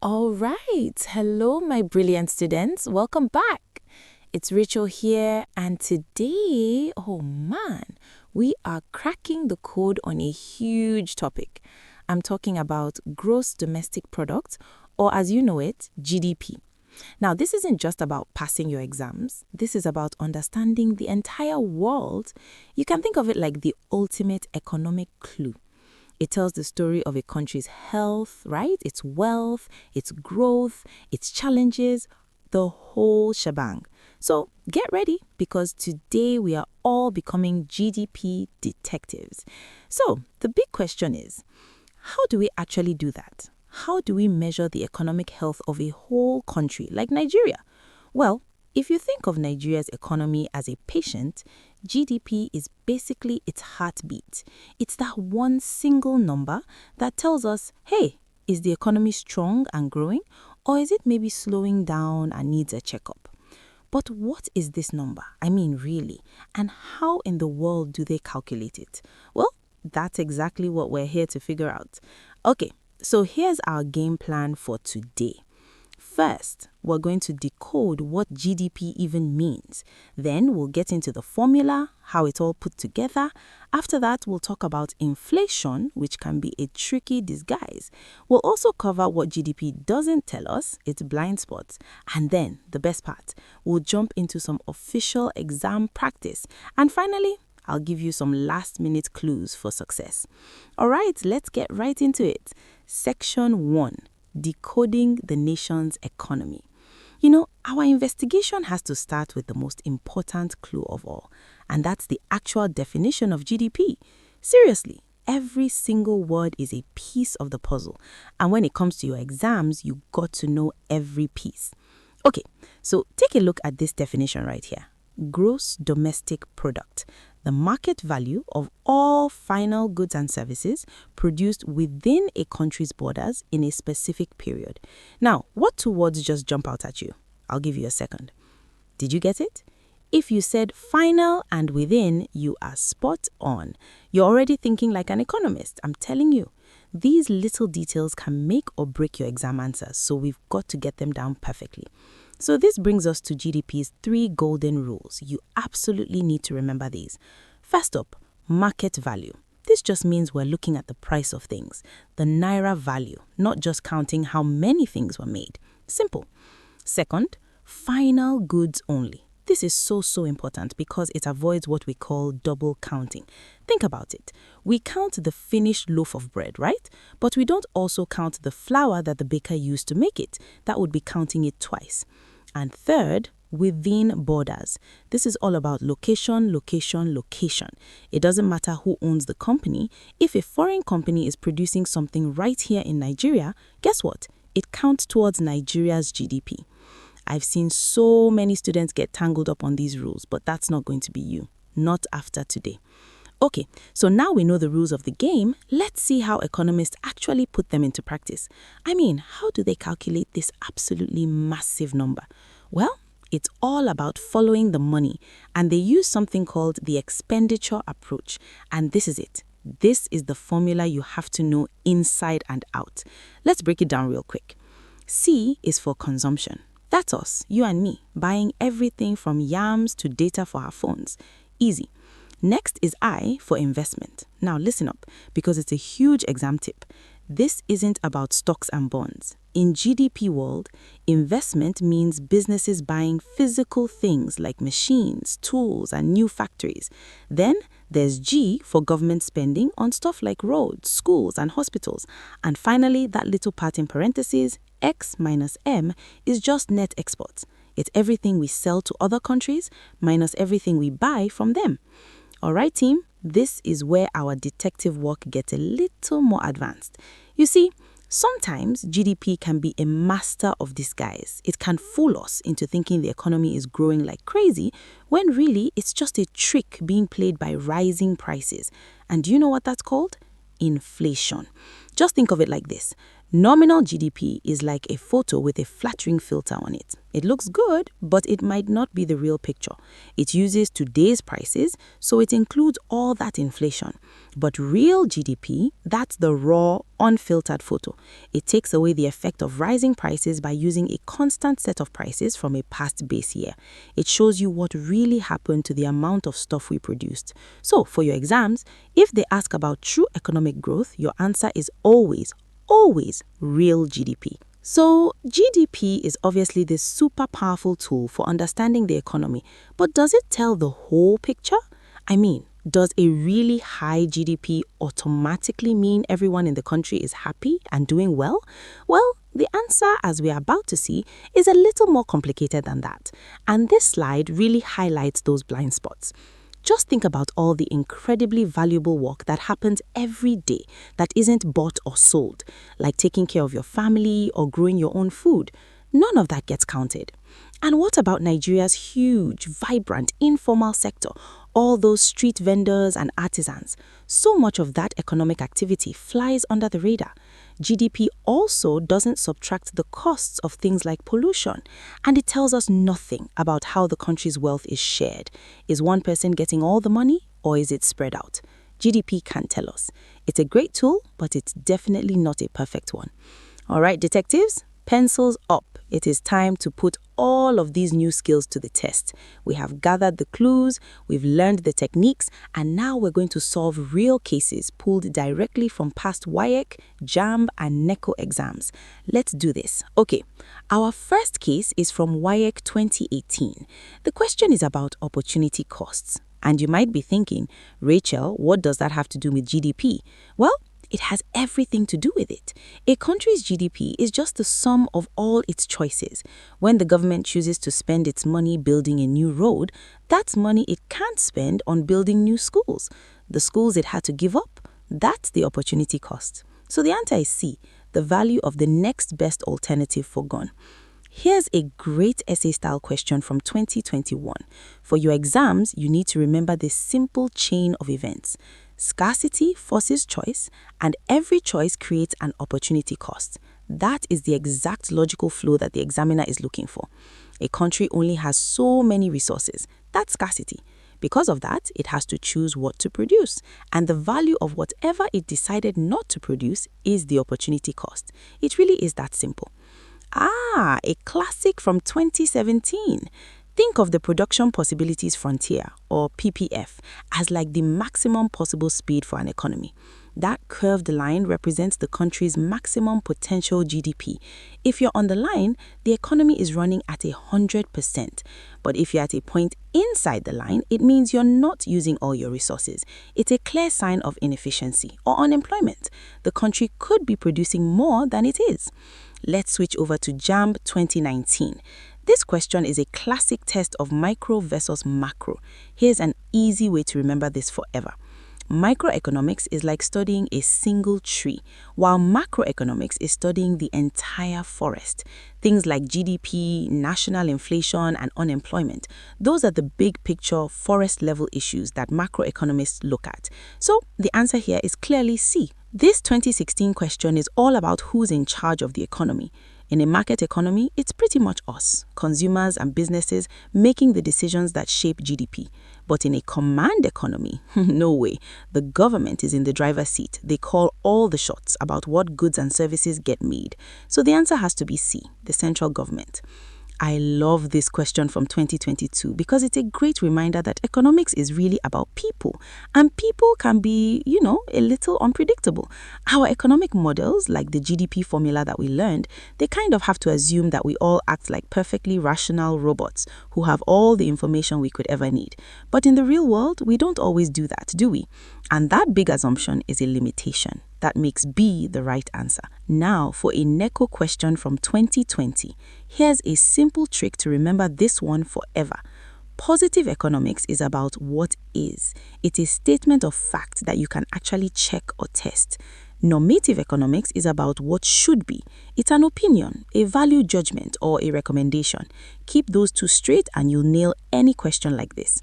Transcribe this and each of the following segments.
All right. Hello, my brilliant students. Welcome back. It's Rachel here, and today, oh man, we are cracking the code on a huge topic. I'm talking about gross domestic product, or as you know it, GDP. Now, this isn't just about passing your exams. This is about understanding the entire world. You can think of it like the ultimate economic clue. It tells the story of a country's health, right? Its wealth, its growth, its challenges, the whole shebang. So get ready because today we are all becoming GDP detectives. So the big question is, how do we actually do that? How do we measure the economic health of a whole country like Nigeria? Well, if you think of Nigeria's economy as a patient, GDP is basically its heartbeat. It's that one single number that tells us, hey, is the economy strong and growing, or is it maybe slowing down and needs a checkup? But what is this number? I mean, really? And how in the world do they calculate it? Well, that's exactly what we're here to figure out. Okay, so here's our game plan for today. First, we're going to decode what GDP even means. Then we'll get into the formula, how it all put together. After that, we'll talk about inflation, which can be a tricky disguise. We'll also cover what GDP doesn't tell us, its blind spots. And then, the best part, we'll jump into some official exam practice. And finally, I'll give you some last-minute clues for success. All right, let's get right into it. Section 1. Decoding the nation's economy. You know, our investigation has to start with the most important clue of all, and that's the actual definition of GDP. Seriously, every single word is a piece of the puzzle, and when it comes to your exams, you got to know every piece. Okay, so take a look at this definition right here. Gross domestic product, the market value of all final goods and services produced within a country's borders in a specific period. Now, what two words just jump out at you? I'll give you a second. Did you get it? If you said final and within, you are spot on. You're already thinking like an economist, I'm telling you. These little details can make or break your exam answers, so we've got to get them down perfectly. So this brings us to GDP's 3 golden rules. You absolutely need to remember these. First up, market value. This just means we're looking at the price of things, the naira value, not just counting how many things were made. Simple. Second, final goods only. This is so important because it avoids what we call double counting. Think about it. We count the finished loaf of bread, right? But we don't also count the flour that the baker used to make it. That would be counting it twice. And third, within borders. This is all about location. It doesn't matter who owns the company. If a foreign company is producing something right here in Nigeria, guess what? It counts towards Nigeria's GDP. I've seen so many students get tangled up on these rules, but that's not going to be you. Not after today. Okay, so now we know the rules of the game. Let's see how economists actually put them into practice. I mean, how do they calculate this absolutely massive number? Well, it's all about following the money, and they use something called the expenditure approach. And this is it. This is the formula you have to know inside and out. Let's break it down real quick. C is for consumption. That's us, you and me, buying everything from yams to data for our phones. Easy. Next is I for investment. Now listen up, because it's a huge exam tip. This isn't about stocks and bonds. In GDP world, investment means businesses buying physical things like machines, tools, and new factories. Then there's G for government spending on stuff like roads, schools, and hospitals. And finally, that little part in parentheses, X minus M, is just net exports. It's everything we sell to other countries minus everything we buy from them. All right, team, this is where our detective work gets a little more advanced. You see, sometimes GDP can be a master of disguise. It can fool us into thinking the economy is growing like crazy, when really it's just a trick being played by rising prices. And do you know what that's called? Inflation. Just think of it like this. Nominal GDP is like a photo with a flattering filter on it. It looks good, but it might not be the real picture. It uses today's prices, so it includes all that inflation. But real GDP, that's the raw, unfiltered photo. It takes away the effect of rising prices by using a constant set of prices from a past base year. It shows you what really happened to the amount of stuff we produced. So, for your exams, if they ask about true economic growth, your answer is always real GDP. So, GDP is obviously this super powerful tool for understanding the economy, but does it tell the whole picture? I mean, does a really high GDP automatically mean everyone in the country is happy and doing well? Well, the answer, as we are about to see, is a little more complicated than that. And this slide really highlights those blind spots. Just think about all the incredibly valuable work that happens every day that isn't bought or sold, like taking care of your family or growing your own food. None of that gets counted. And what about Nigeria's huge, vibrant, informal sector? All those street vendors and artisans. So much of that economic activity flies under the radar. GDP also doesn't subtract the costs of things like pollution, and it tells us nothing about how the country's wealth is shared. Is one person getting all the money, or is it spread out? GDP can't tell us. It's a great tool, but it's definitely not a perfect one. All right, detectives, pencils up. It is time to put all of these new skills to the test. We have gathered the clues, we've learned the techniques, and now we're going to solve real cases pulled directly from past WAEC, JAMB, and NECO exams. Let's do this. Okay, our first case is from WAEC 2018. The question is about opportunity costs. And you might be thinking, Rachel, what does that have to do with GDP? Well, it has everything to do with it. A country's GDP is just the sum of all its choices. When the government chooses to spend its money building a new road, that's money it can't spend on building new schools. The schools it had to give up, that's the opportunity cost. So the answer is C, the value of the next best alternative forgone. Here's a great essay-style question from 2021. For your exams, you need to remember this simple chain of events. Scarcity forces choice, and every choice creates an opportunity cost. That is the exact logical flow that the examiner is looking for. A country only has so many resources. That's scarcity. Because of that, it has to choose what to produce, and the value of whatever it decided not to produce is the opportunity cost. It really is that simple. A classic from 2017. Think of the Production Possibilities Frontier, or PPF, as like the maximum possible speed for an economy. That curved line represents the country's maximum potential GDP. If you're on the line, the economy is running at 100%. But if you're at a point inside the line, it means you're not using all your resources. It's a clear sign of inefficiency or unemployment. The country could be producing more than it is. Let's switch over to JAMB 2019. This question is a classic test of micro versus macro. Here's an easy way to remember this forever. Microeconomics is like studying a single tree, while macroeconomics is studying the entire forest. Things like GDP, national inflation, and unemployment. Those are the big picture forest level issues that macroeconomists look at. So the answer here is clearly C. This 2016 question is all about who's in charge of the economy. In a market economy, it's pretty much us, consumers and businesses, making the decisions that shape GDP. But in a command economy, no way. The government is in the driver's seat. They call all the shots about what goods and services get made. So the answer has to be C, the central government. I love this question from 2022 because it's a great reminder that economics is really about people, and people can be, a little unpredictable. Our economic models, like the GDP formula that we learned, they kind of have to assume that we all act like perfectly rational robots who have all the information we could ever need. But in the real world, we don't always do that, do we? And that big assumption is a limitation. That makes B the right answer. Now for a NECO question from 2020. Here's a simple trick to remember this one forever. Positive economics is about what is. It's a statement of fact that you can actually check or test. Normative economics is about what should be. It's an opinion, a value judgment, or a recommendation. Keep those two straight and you'll nail any question like this.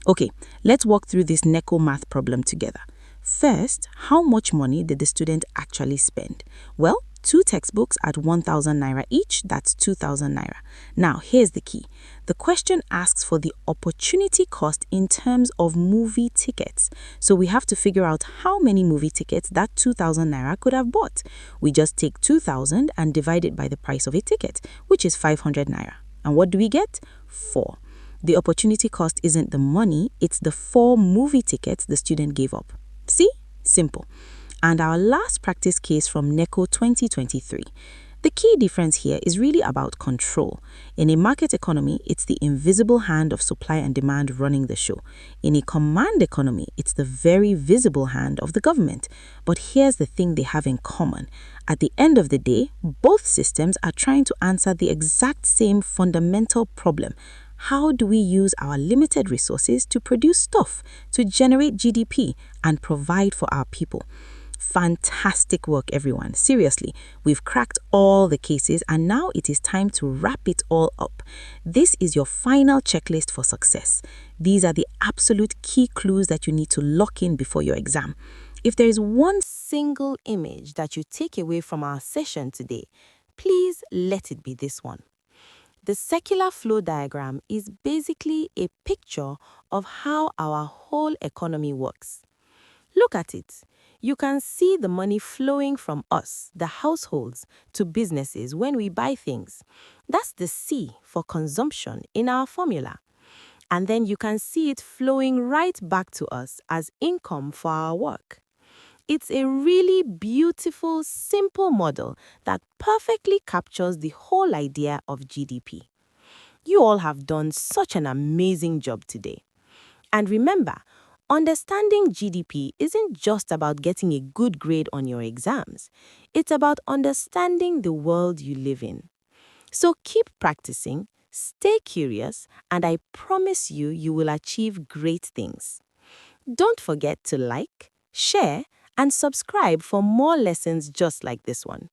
Okay, let's walk through this NECO math problem together. First, how much money did the student actually spend? Well, 2 textbooks at 1,000 naira each, that's 2,000 naira. Now, here's the key. The question asks for the opportunity cost in terms of movie tickets. So we have to figure out how many movie tickets that 2,000 naira could have bought. We just take 2,000 and divide it by the price of a ticket, which is 500 naira. And what do we get? 4. The opportunity cost isn't the money, it's the 4 movie tickets the student gave up. See? Simple. And our last practice case from NECO 2023. The key difference here is really about control. In a market economy, it's the invisible hand of supply and demand running the show. In a command economy, it's the very visible hand of the government. But here's the thing they have in common. At the end of the day, both systems are trying to answer the exact same fundamental problem. How do we use our limited resources to produce stuff, to generate GDP, and provide for our people? Fantastic work, everyone. Seriously, we've cracked all the cases and now it is time to wrap it all up. This is your final checklist for success. These are the absolute key clues that you need to lock in before your exam. If there is one single image that you take away from our session today, please let it be this one. The circular flow diagram is basically a picture of how our whole economy works. Look at it. You can see the money flowing from us, the households, to businesses when we buy things. That's the C for consumption in our formula. And then you can see it flowing right back to us as income for our work. It's a really beautiful, simple model that perfectly captures the whole idea of GDP. You all have done such an amazing job today. And remember, understanding GDP isn't just about getting a good grade on your exams. It's about understanding the world you live in. So keep practicing, stay curious, and I promise you, you will achieve great things. Don't forget to like, share, and subscribe for more lessons just like this one.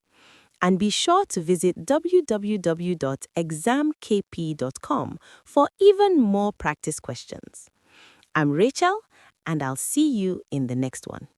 And be sure to visit www.examkp.com for even more practice questions. I'm Rachel, and I'll see you in the next one.